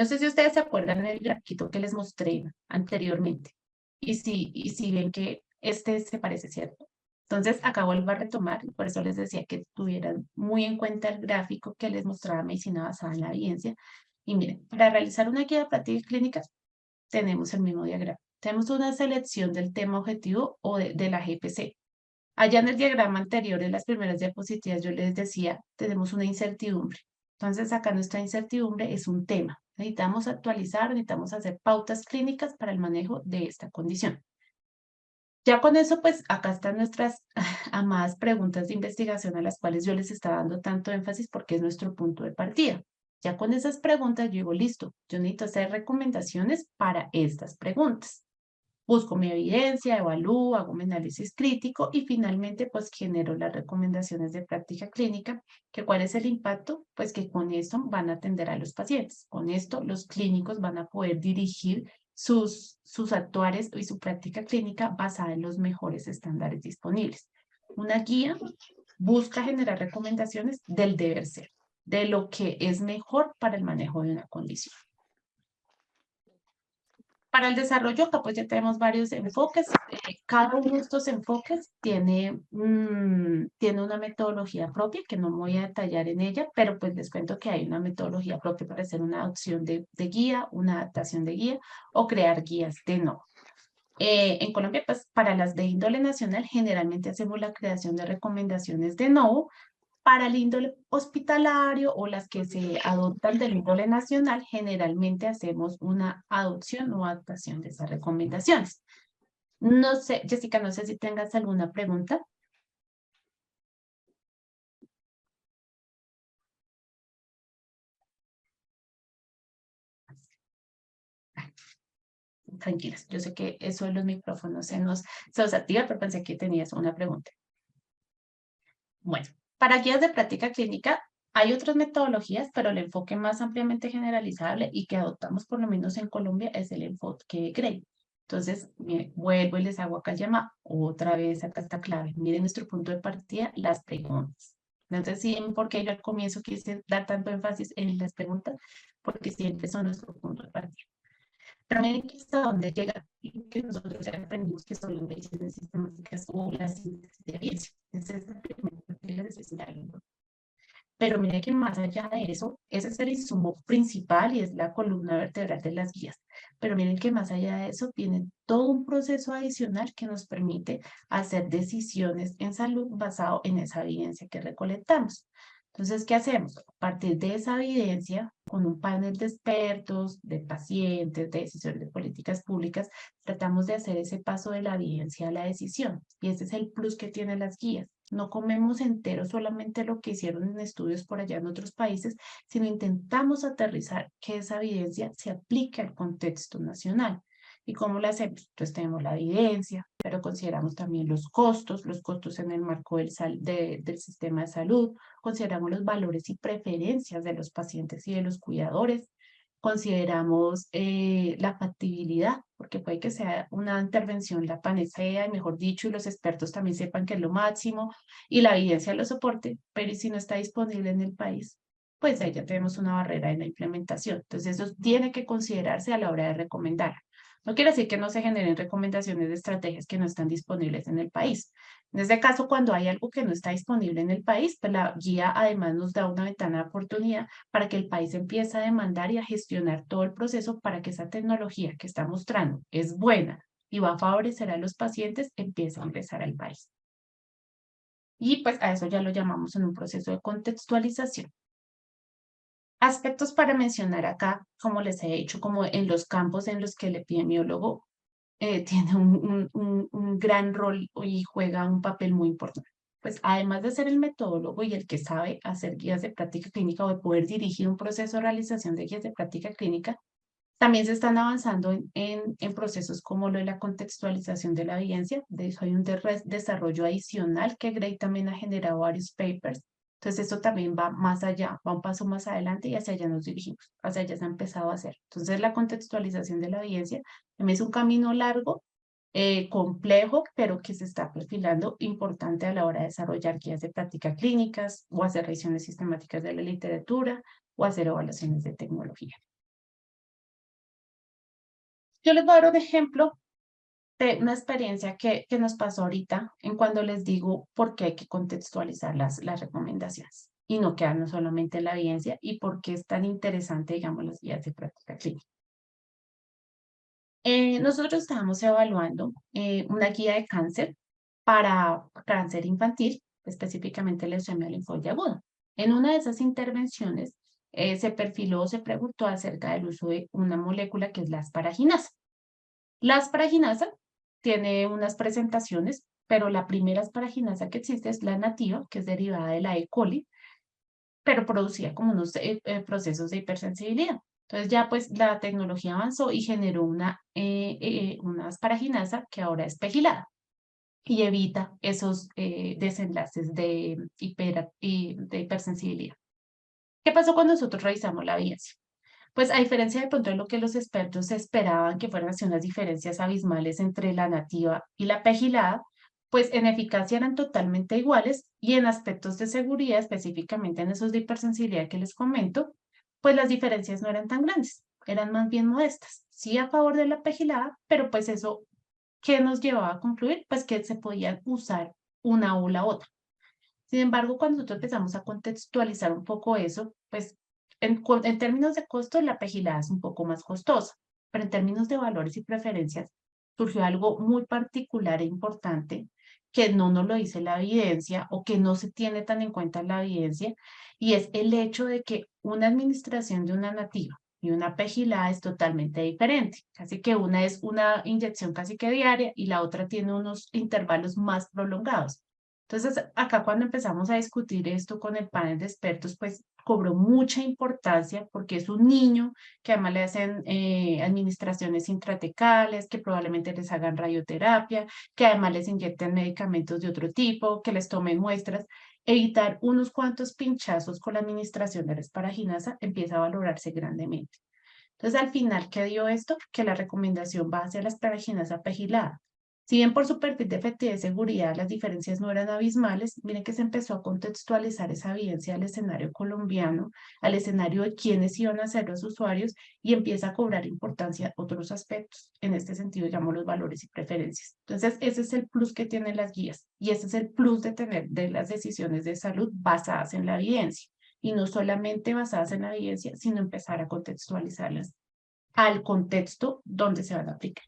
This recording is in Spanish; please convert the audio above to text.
sé si ustedes se acuerdan del grafiquito que les mostré anteriormente. Y si ven que este se parece, ¿cierto? Entonces, acá vuelvo a retomar, y por eso les decía que tuvieran muy en cuenta el gráfico que les mostraba medicina basada en la evidencia. Y miren, para realizar una guía de prácticas clínicas, tenemos el mismo diagrama. Tenemos una selección del tema objetivo o de la GPC. Allá en el diagrama anterior, en las primeras diapositivas, yo les decía, tenemos una incertidumbre. Entonces, acá nuestra incertidumbre es un tema. Necesitamos actualizar, necesitamos hacer pautas clínicas para el manejo de esta condición. Ya con eso, pues acá están nuestras amadas preguntas de investigación a las cuales yo les estaba dando tanto énfasis porque es nuestro punto de partida. Ya con esas preguntas yo digo, listo, yo necesito hacer recomendaciones para estas preguntas. Busco mi evidencia, evalúo, hago mi análisis crítico y finalmente pues genero las recomendaciones de práctica clínica, que cuál es el impacto, pues que con esto van a atender a los pacientes. Con esto los clínicos van a poder dirigir sus actuares y su práctica clínica basada en los mejores estándares disponibles. Una guía busca generar recomendaciones del deber ser, de lo que es mejor para el manejo de una condición. Para el desarrollo, acá pues ya tenemos varios enfoques. Cada uno de estos enfoques tiene una metodología propia, que no me voy a detallar en ella, pero pues les cuento que hay una metodología propia para hacer una adopción de guía, una adaptación de guía o crear guías de no. En Colombia, pues para las de índole nacional, generalmente hacemos la creación de recomendaciones de no. Para el índole hospitalario o las que se adoptan del índole nacional, generalmente hacemos una adopción o adaptación de esas recomendaciones. No sé, Jessica, no sé si tengas alguna pregunta. Tranquilas, yo sé que eso de los micrófonos se nos activa, pero pensé que tenías una pregunta. Bueno, para guías de práctica clínica hay otras metodologías, pero el enfoque más ampliamente generalizable y que adoptamos por lo menos en Colombia es el enfoque GRADE. Entonces, vuelvo y les hago acá llama otra vez, acá está clave. Miren nuestro punto de partida, las preguntas. Entonces, sí, por qué yo al comienzo quise dar tanto énfasis en las preguntas, porque siempre son nuestro punto de partida. Pero miren que hasta dónde llega, y que nosotros ya aprendimos que son las mediciones sistemáticas o las síntesis de evidencia. Esa es la primera parte de la necesidad. Pero mire que más allá de eso, ese es el insumo principal y es la columna vertebral de las guías. Pero miren que más allá de eso viene todo un proceso adicional que nos permite hacer decisiones en salud basado en esa evidencia que recolectamos. Entonces, ¿qué hacemos? A partir de esa evidencia, con un panel de expertos, de pacientes, de decisores de políticas públicas, tratamos de hacer ese paso de la evidencia a la decisión. Y ese es el plus que tienen las guías. No comemos entero solamente lo que hicieron en estudios por allá en otros países, sino intentamos aterrizar que esa evidencia se aplique al contexto nacional. ¿Y cómo lo hacemos? Entonces tenemos la evidencia, pero consideramos también los costos en el marco del sistema de salud, consideramos los valores y preferencias de los pacientes y de los cuidadores, consideramos la factibilidad, porque puede que sea una intervención la panacea, y mejor dicho, y los expertos también sepan que es lo máximo, y la evidencia lo soporte, pero si no está disponible en el país, pues ahí ya tenemos una barrera en la implementación. Entonces, eso tiene que considerarse a la hora de recomendar. No quiere decir que no se generen recomendaciones de estrategias que no están disponibles en el país. En este caso, cuando hay algo que no está disponible en el país, pues la guía además nos da una ventana de oportunidad para que el país empiece a demandar y a gestionar todo el proceso para que esa tecnología que está mostrando es buena y va a favorecer a los pacientes, empiece a ingresar al país. Y pues a eso ya lo llamamos en un proceso de contextualización. Aspectos para mencionar acá, como les he dicho, como en los campos en los que el epidemiólogo tiene un gran rol y juega un papel muy importante. Pues además de ser el metodólogo y el que sabe hacer guías de práctica clínica o de poder dirigir un proceso de realización de guías de práctica clínica, también se están avanzando en procesos como lo de la contextualización de la evidencia. De eso hay un desarrollo adicional que Gray también ha generado varios papers. Entonces, esto también va más allá, va un paso más adelante y hacia allá nos dirigimos, hacia allá se ha empezado a hacer. Entonces, la contextualización de la evidencia también es un camino largo, complejo, pero que se está perfilando importante a la hora de desarrollar guías de práctica clínicas o hacer revisiones sistemáticas de la literatura o hacer evaluaciones de tecnología. Yo les voy a dar un ejemplo de una experiencia que nos pasó ahorita en cuando les digo por qué hay que contextualizar las recomendaciones y no quedarnos solamente en la evidencia y por qué es tan interesante, digamos, las guías de práctica clínica. Nosotros estábamos evaluando una guía de cáncer para cáncer infantil, específicamente leucemia linfoide aguda. En una de esas intervenciones se perfiló, se preguntó acerca del uso de una molécula que es la asparaginasa. La asparaginasa tiene unas presentaciones, pero la primera asparaginasa que existe es la nativa, que es derivada de la E. coli, pero producía como unos procesos de hipersensibilidad. Entonces ya pues la tecnología avanzó y generó una asparaginasa que ahora es pegilada y evita esos desenlaces de hipersensibilidad. ¿Qué pasó cuando nosotros revisamos la evidencia? Pues a diferencia de pronto de lo que los expertos esperaban que fueran así unas diferencias abismales entre la nativa y la pegilada, pues en eficacia eran totalmente iguales y en aspectos de seguridad, específicamente en esos de hipersensibilidad que les comento, pues las diferencias no eran tan grandes, eran más bien modestas. Sí a favor de la pegilada, pero pues eso, ¿qué nos llevaba a concluir? Pues que se podían usar una o la otra. Sin embargo, cuando nosotros empezamos a contextualizar un poco eso, pues en términos de costo, la pegilada es un poco más costosa, pero en términos de valores y preferencias, surgió algo muy particular e importante que no nos lo dice la evidencia o que no se tiene tan en cuenta la evidencia, y es el hecho de que una administración de una nativa y una pegilada es totalmente diferente. Casi que una es una inyección casi que diaria y la otra tiene unos intervalos más prolongados. Entonces, acá cuando empezamos a discutir esto con el panel de expertos, pues cobró mucha importancia porque es un niño que además le hacen administraciones intratecales, que probablemente les hagan radioterapia, que además les inyecten medicamentos de otro tipo, que les tomen muestras. Evitar unos cuantos pinchazos con la administración de la esparaginasa empieza a valorarse grandemente. Entonces, al final, ¿qué dio esto? Que la recomendación va hacia la asparaginasa pegilada. Si bien por su perfil de efectividad y seguridad las diferencias no eran abismales, miren que se empezó a contextualizar esa evidencia al escenario colombiano, al escenario de quiénes iban a ser los usuarios y empieza a cobrar importancia otros aspectos. En este sentido, llamo los valores y preferencias. Entonces, ese es el plus que tienen las guías y ese es el plus de tener de las decisiones de salud basadas en la evidencia y no solamente basadas en la evidencia, sino empezar a contextualizarlas al contexto donde se van a aplicar.